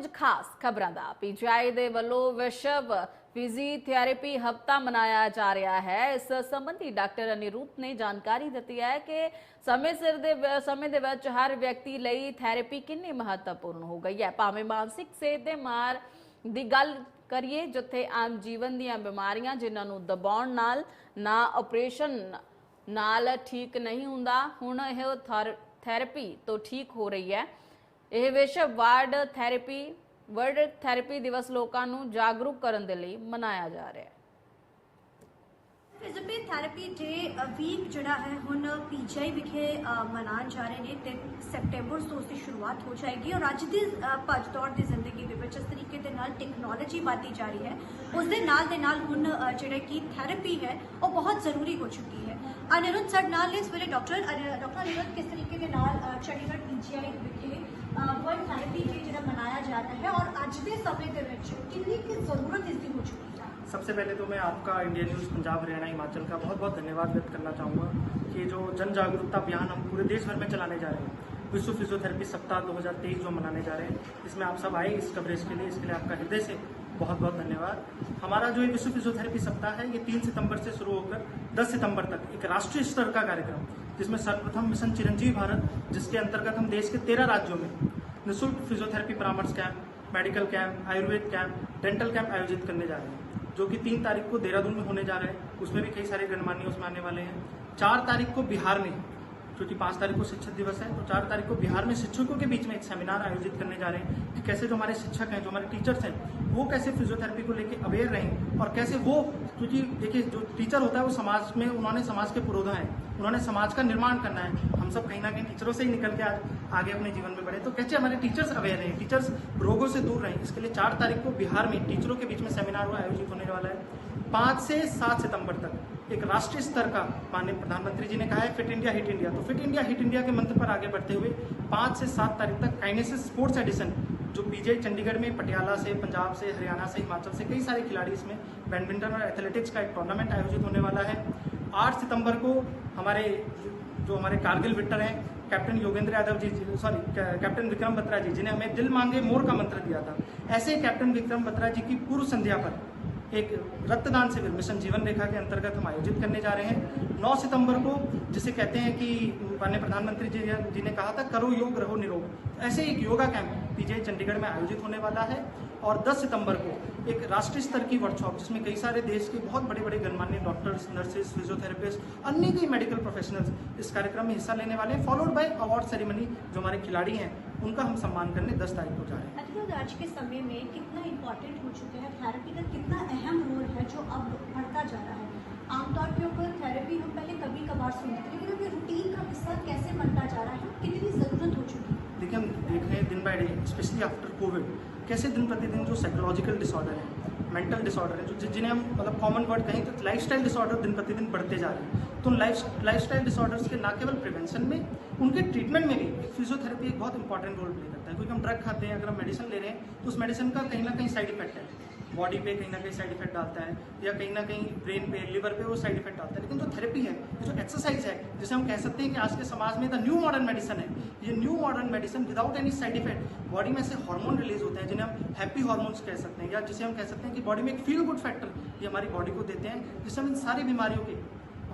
ਕੁਝ ਖਾਸ ਖਬਰਾਂ ਦਾ। ਪੀਜੀਆਈ ਦੇ ਵੱਲੋਂ ਵਿਸ਼ਵ ਫਿਜ਼ੀਓਥੈਰੇਪੀ ਹਫ਼ਤਾ ਮਨਾਇਆ ਜਾ ਰਿਹਾ ਹੈ। ਇਸ ਸੰਬੰਧੀ ਡਾਕਟਰ ਅਨਿਰੂਪ ਨੇ ਜਾਣਕਾਰੀ ਦਿੱਤੀ ਹੈ ਕਿ ਸਮੇਂ ਦੇ ਵਿੱਚ ਹਰ ਵਿਅਕਤੀ ਲਈ ਥੈਰੇਪੀ ਕਿੰਨੀ ਮਹੱਤਵਪੂਰਨ ਹੋ ਗਈ ਹੈ। ਭਾਵੇਂ ਮਾਨਸਿਕ ਸਿਹਤ ਦੇ ਮਾਰ ਦੀ ਗੱਲ ਕਰੀਏ, ਜਿੱਥੇ ਆਮ ਜੀਵਨ ਦੀਆਂ ਬਿਮਾਰੀਆਂ ਜਿਨ੍ਹਾਂ ਨੂੰ ਦਬਾਉਣ ਨਾਲ ਨਾ ਆਪਰੇਸ਼ਨ ਨਾਲ ਠੀਕ ਨਹੀਂ ਹੁੰਦਾ, ਹੁਣ ਇਹ ਥੈਰੇਪੀ ਤੋਂ ਠੀਕ ਹੋ ਰਹੀ ਹੈ। ਇਹ ਵਿਸ਼ਵ ਵਰਲਡ ਥੈਰੇਪੀ ਦਿਵਸ ਲੋਕਾਂ ਨੂੰ ਜਾਗਰੂਕ ਕਰਨ ਦੇ ਲਈ ਮਨਾਇਆ ਜਾ ਰਿਹਾ ਹੈ। ਫਿਜ਼ੀਓਥੈਰੇਪੀ ਡੇ ਵੀਕ ਜਿਹੜਾ ਹੈ ਹੁਣ ਪੀਜੀਆਈ ਵਿਖੇ ਮਨਾਉਣ ਜਾ ਰਹੇ ਨੇ। 3 ਸੈਪਟੈਂਬਰ ਤੋਂ ਉਸਦੀ ਸ਼ੁਰੂਆਤ ਹੋ ਜਾਏਗੀ ਔਰ ਅੱਜ ਦੀ ਭੱਜ ਦੌੜ ਦੀ ਜ਼ਿੰਦਗੀ ਦੇ ਵਿੱਚ ਇਸ ਤਰੀਕੇ ਦੇ ਨਾਲ ਟੈਕਨੋਲੋਜੀ ਵਧਦੀ ਜਾ ਰਹੀ ਹੈ, ਉਸ ਦੇ ਨਾਲ ਹੁਣ ਜਿਹੜਾ ਕਿ ਥੈਰੇਪੀ ਹੈ ਉਹ ਬਹੁਤ ਜ਼ਰੂਰੀ ਹੋ ਚੁੱਕੀ ਹੈ। ਅਨਿਰੁੱਧ ਸਰ ਨਾਲ ਇਸ ਵੇਲੇ ਡਾਕਟਰ ਅਨਿਰੁੱਧ ਕਿਸ ਤਰੀਕੇ ਦੇ ਨਾਲ ਚੰਡੀਗੜ੍ਹ ਪੀਜੀਆਈ ਵਿਖੇ ਵਰਲਡ ਥੈਰੇਪੀ ਡੇ ਜਿਹੜਾ ਮਨਾਇਆ ਜਾ ਰਿਹਾ ਹੈ ਔਰ ਅੱਜ ਦੇ ਸਮੇਂ ਦੇ ਵਿੱਚ ਕਿੰਨੀ ਕੁ ਜ਼ਰੂਰਤ ਇਸ ਦੀ हो चुकी है। सबसे पहले तो मैं आपका इंडिया न्यूज़ पंजाब हरियाणा हिमाचल का बहुत बहुत धन्यवाद व्यक्त करना चाहूँगा कि जो जन जागरूकता अभियान हम पूरे देश भर में चलाने जा रहे हैं, विश्व फिजियोथेरेपी सप्ताह 2023 जो मनाने जा रहे हैं, इसमें आप सब आए इस कवरेज के लिए, इसके लिए आपका हृदय से बहुत बहुत धन्यवाद। हमारा जो ये विश्व फिजियोथेरेपी सप्ताह है ये 3 सितंबर से शुरू होकर 10 सितंबर तक एक राष्ट्रीय स्तर का कार्यक्रम, जिसमें सर्वप्रथम मिशन चिरंजीवी भारत, जिसके अंतर्गत हम देश के 13 राज्यों में निःशुल्क फिजियोथेरेपी परामर्श camp, medical camp, Ayurveda camp, dental camp आयोजित करने जा रहे हैं, जो कि 3 तारीख को देहरादून में होने जा रहा है। उसमें भी कई सारे गणमान्य उसमें आने वाले हैं। 4 तारीख को बिहार में, क्योंकि 5 तारीख को शिक्षक दिवस है, तो 4 तारीख को बिहार में शिक्षकों के बीच में एक सेमिनार आयोजित करने जा रहे हैं कि कैसे जो हमारे शिक्षक हैं, जो हमारे टीचर्स हैं, वो कैसे फिजियोथेरेपी को लेकर अवेयर रहें और कैसे वो, क्योंकि देखिए जो टीचर होता है वो समाज में, उन्होंने समाज के पुरोधा हैं, उन्होंने समाज का निर्माण करना है। हम सब कहीं ना कहीं टीचरों से ही निकल के आज आगे अपने जीवन में बढ़े, तो कैसे हमारे टीचर्स अवेयर रहें, टीचर्स रोगों से दूर रहें, इसके लिए 4 तारीख को बिहार में टीचरों के बीच में सेमिनार आयोजित होने वाला है। 5 से 7 सितंबर तक एक राष्ट्रीय स्तर का, माननीय प्रधानमंत्री जी ने कहा है फिट इंडिया हिट इंडिया, तो फिट इंडिया के मंत्र पर आगे बढ़ते हुए 5 से 7 तारीख तक काइनेसिस स्पोर्ट्स एडिशन, जो पीजीआई चंडीगढ़ में पटियाला से, पंजाब से, हरियाणा से, हिमाचल से कई सारे खिलाड़ी, इसमें बैडमिंटन और एथलेटिक्स का एक टूर्नामेंट आयोजित होने वाला है। 8 सितंबर को हमारे कारगिल विक्टर हैं कैप्टन योगेंद्र यादव जी, कैप्टन विक्रम बत्रा जी, जिन्हें हमें दिल मांगे मोर का मंत्र दिया था, ऐसे कैप्टन विक्रम बत्रा जी की पूर्व संध्या पर एक रक्तदान शिविर मिशन जीवन रेखा के अंतर्गत हम आयोजित करने जा रहे हैं। 9 सितंबर को, जिसे कहते हैं कि माननीय प्रधानमंत्री जी ने कहा था करो योग रहो निरोग, ऐसे एक योगा कैंप पीजीआई चंडीगढ़ में आयोजित होने वाला है। और 10 सितंबर को एक राष्ट्रीय स्तर की वर्कशॉप, जिसमें कई सारे देश के बहुत बड़े बड़े गणमान्य डॉक्टर्स, नर्सेज, फिजियोथेरेपिस्ट, अन्य कई मेडिकल प्रोफेशनल्स इस कार्यक्रम में हिस्सा लेने वाले हैं, फॉलोड बाय अवार्ड सेरेमनी। जो हमारे खिलाड़ी हैं उनका हम सम्मान करने 10 तारीख को जा रहे हैं। आज के समय में कितना इम्पोर्टेंट हो चुका है थेरेपी का, कितना अहम रोल है जो अब बढ़ता जा रहा है। आमतौर के ऊपर थेरेपी हम पहले कभी कभार सुनते थे, लेकिन अब ये रूटीन का हिस्सा कैसे बनता जा रहा है, कितनी ज़रूरत हो चुकी है। देखिए, हम देख रहे हैं दिन by day, specially after Covid, कैसे दिन प्रतिदिन जो साइकोलॉजिकल डिसऑर्डर है, मेंटल डिसऑर्डर है, जो जिन्हें हम मतलब कॉमन वर्ड कहें तो लाइफस्टाइल डिसऑर्डर दिन प्रतिदिन बढ़ते जा रहे हैं। तो लाइफस्टाइल डिसऑर्डर्स के न केवल प्रिवेंशन में, उनके ट्रीटमेंट में भी फिजियोथेरेपी एक बहुत इंपॉर्टेंट रोल प्ले करता है। क्योंकि हम ड्रग खाते हैं, अगर हम मेडिसिन ले रहे हैं तो उस मेडिसिन का कहीं ना कहीं साइड इफेक्ट है, बॉडी पे कहीं ना कहीं साइड इफेक्ट डालता है, या कहीं ना कहीं ब्रेन पे, लिवर पे वो साइड इफेक्ट डालता है। लेकिन जो थेरेपी है, जो एक्सरसाइज है, जिसे हम कह सकते हैं कि आज के समाज में द न्यू मॉडर्न मेडिसिन है, ये new modern medicine without any side effect, body में से हार्मोन रिलीज होते हैं जिन्हें हम हैप्पी हार्मोन्स कह सकते हैं, या जिसे हम कह सकते हैं कि बॉडी में एक फील गुड फैक्टर ये हमारी बॉडी को देते हैं, जिससे हम इन सारी बीमारियों के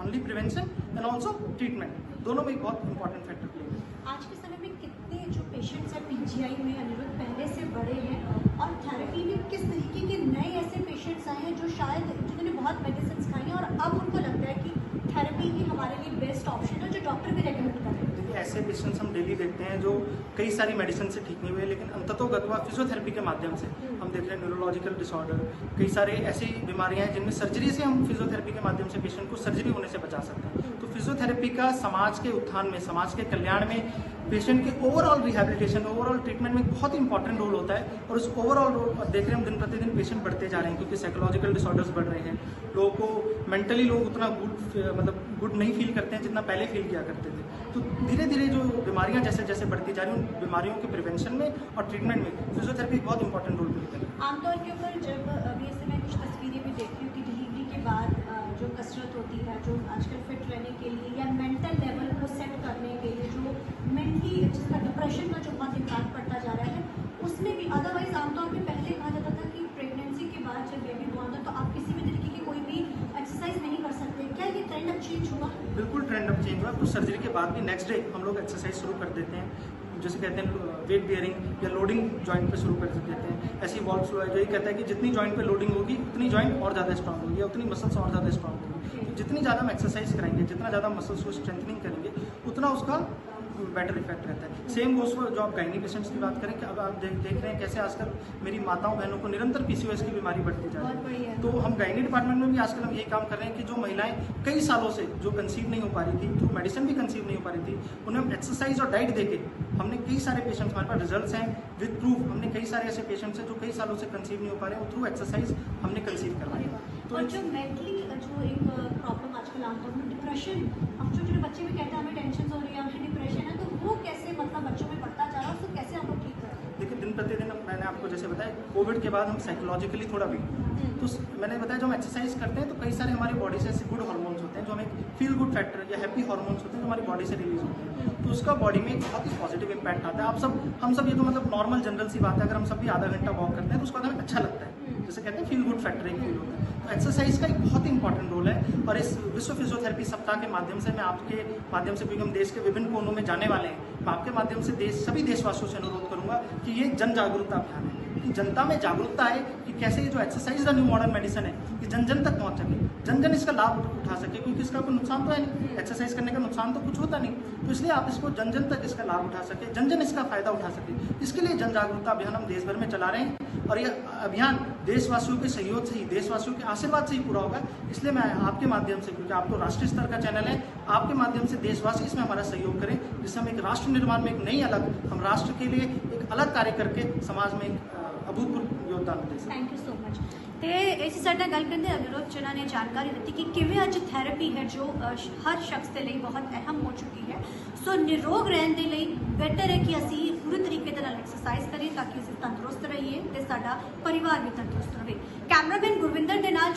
only prevention and also treatment, दोनों में एक बहुत इंपॉर्टेंट फैक्टर प्ले करते हैं। आज के समय में कितने जो पेशेंट्स हैं पीजीआई में अनिरुद्ध पहले से बड़े हैं, और थेरेपी में किस तरीके के नए ऐसे पेशेंट्स आए हैं जो शायद जिन्होंने बहुत मेडिसिन खाई हैं और अब उनको लगता है कि थेरेपी ही हमारे लिए बेस्ट ऑप्शन है, जो डॉक्टर भी रेकमेंड कर रहे हैं। देखिए, ऐसे पेशेंट्स हम डेली देखते हैं जो कई सारी मेडिसिन से ठीक नहीं हुए, लेकिन अंततोगत्वा फिजियोथेरेपी के माध्यम से हम देख रहे हैं न्यूरोलॉजिकल डिसऑर्डर, कई सारे ऐसी बीमारियां हैं जिनमें सर्जरी से हम फिजियोथेरेपी के माध्यम से पेशेंट को सर्जरी होने से बचा सकते हैं। तो फिजियोथेरेपी का समाज के उत्थान में, समाज के कल्याण में, पेशेंट के ओवरऑल रिहैबिलिटेशन, ओवरऑल ट्रीटमेंट में बहुत इंपॉर्टेंट रोल होता है। और उस ओवरऑल रोल देख रहे हैं हम दिन प्रतिदिन पेशेंट बढ़ते जा रहे हैं, क्योंकि साइकोलॉजिकल डिसऑर्डर्स बढ़ रहे हैं, लोगों को मेंटली लोग उतना गुड नहीं फील करते हैं जितना पहले फील किया करते थे। तो धीरे धीरे जो बीमारियां जैसे जैसे बढ़ती जा रही हैं, उन बीमारियों के प्रिवेंशन में और ट्रीटमेंट में फिजियोथेरेपी बहुत इंपॉर्टेंट रोल प्ले करती है। आमतौर के ऊपर जब अभी ऐसे मैं कुछ तस्वीरें भी देखती हूँ कि डिलीवरी के बाद जो कसरत होती है, जो आजकल फिट रहने के लिए या मेंटल लेवल को सेट करने के लिए, जो मेंटली जिसका डिप्रेशन का जो बहुत इम्पैक्ट पड़ता जा रहा है, उस उसमें भी अदरवाइज आमतौर पे पहले कहा जाता था कि प्रेगनेंसी के बाद जब बेबी बॉर्न हो तो आप किसी भी तरीके की कोई भी एक्सरसाइज नहीं कर सकते, क्या ये ट्रेंड अब चेंज हुआ? बिल्कुल ट्रेंड अब चेंज हुआ। तो सर्जरी के बाद भी नेक्स्ट डे हम लोग एक्सरसाइज शुरू कर देते हैं, जैसे कहते हैं वेट बियरिंग या लोडिंग जॉइंट पे शुरू कर देते हैं। ऐसी वॉल्व फ्लो है जो ये कहता है कि जितनी जॉइंट पे लोडिंग होगी उतनी जॉइंट और ज़्यादा स्ट्रांग होगी या उतनी मसल्स और ज़्यादा स्ट्रांग होगी। तो जितनी ज़्यादा हम एक्सरसाइज कराएंगे, जितना ज़्यादा मसल्स को स्ट्रेंथनिंग करेंगे, उतना उसका बेटर इफेक्ट रहता है। सेम गोस जो आप गायनी पेशेंट्स की बात करें कि अब आप देख रहे हैं कैसे आजकल मेरी माताओं बहनों को निरंतर पीसीओएस की बीमारी बढ़ती जा रही है। तो हम गायनी डिपार्टमेंट में भी आजकल हम यही काम कर रहे हैं कि जो महिलाएं कई सालों से जो कंसीव नहीं हो पा रही थी, थ्रू मेडिसिन भी कंसीव नहीं हो पा रही थी, उन्हें हम एक्सरसाइज और डाइट देके हमने कई सारे पेशेंट्स, हमारे पास रिजल्ट्स हैं विद प्रूफ, हमने कई सारे ऐसे पेशेंट्स हैं जो कई सालों से कंसीव नहीं हो पा रहे हैं, थ्रू एक्सरसाइज हमने कंसीव करवाया। तो जो मेंटली जो एक प्रॉब्लम आजकल आमतौर में डिप्रेशन, अब जो छोटे बच्चे भी कहते हैं हमें टेंशन हो रही है, हमें डिप्रेशन है, तो वो कैसे मतलब बच्चों में बढ़ता जा रहा है, उसको कैसे हम लोग ठीक करें? देखिए दिन प्रतिदिन मैंने आपको जैसे बताया कोविड के बाद हम साइकोलॉजिकली थोड़ा वीक, तो मैंने बताया जब हम एक्सरसाइज करते हैं तो कई सारे हमारी बॉडी से ऐसे गुड हार्मोन्स होते हैं जो हमें फील गुड फैक्टर या हैप्पी हार्मोन्स होते हैं जो हमारी बॉडी से रिलीज होते हैं, तो उसका बॉडी में एक बहुत ही पॉजिटिव इम्पैक्ट आता है। हम सब ये तो मतलब नॉर्मल जनरल सी बात है, अगर हम सब भी आधा घंटा वॉक करते हैं तो उसका हमें अच्छा लगता है, जैसे कहते हैं फील गुड फैक्टर एक फील होता है। तो एक्सरसाइज का एक बहुत ही इंपॉर्टेंट रोल है और इस विश्व फिजियोथेरेपी सप्ताह के माध्यम से मैं आपके माध्यम से, क्योंकि हम देश के विभिन्न कोनों में जाने वाले हैं, मैं आपके माध्यम से सभी देशवासियों से अनुरोध करूंगा कि ये जन जागरूकता अभियान है, कि जनता में जागरूकता है कि कैसे ये जो एक्सरसाइज का न्यू मॉडर्न मेडिसिन है कि जन जन तक पहुंच सके, जन जन इसका लाभ उठा सके, क्योंकि इसका कोई नुकसान तो है नहीं, एक्सरसाइज करने का नुकसान तो कुछ होता नहीं, तो इसलिए आप इसको जन जन तक इसका लाभ उठा सके, जन जन इसका फायदा उठा सके, इसके लिए जन जागरूकता अभियान हम देश भर में चला रहे हैं और यह अभियान देशवासियों के सहयोग से ही, देशवासियों के आशीर्वाद से ही पूरा होगा। इसलिए मैं आपके माध्यम से, क्योंकि आप तो राष्ट्रीय स्तर का चैनल है, आपके माध्यम से देशवासी इसमें हमारा सहयोग करें, जिससे हम एक राष्ट्र निर्माण में एक नई अलग, हम राष्ट्र के लिए एक अलग कार्य करके समाज में एक अभूतपूर्व योगदान दे सकें। Thank you so much. तो इसी साथ गल करते अनिरुद्ध जिन्हों ने जानकारी दी कि किवें अज थैरेपी है जो हर शख्स के लिए बहुत अहम हो चुकी है। सो निरोग रहने के लिए बेटर है कि असी पूरे तरीके के एक्सरसाइज करें ताकि असी तंदुरुस्त रहिए ते साडा परिवार भी तंदुरुस्त रहे। कैमरामैन गुरविंदर के नाल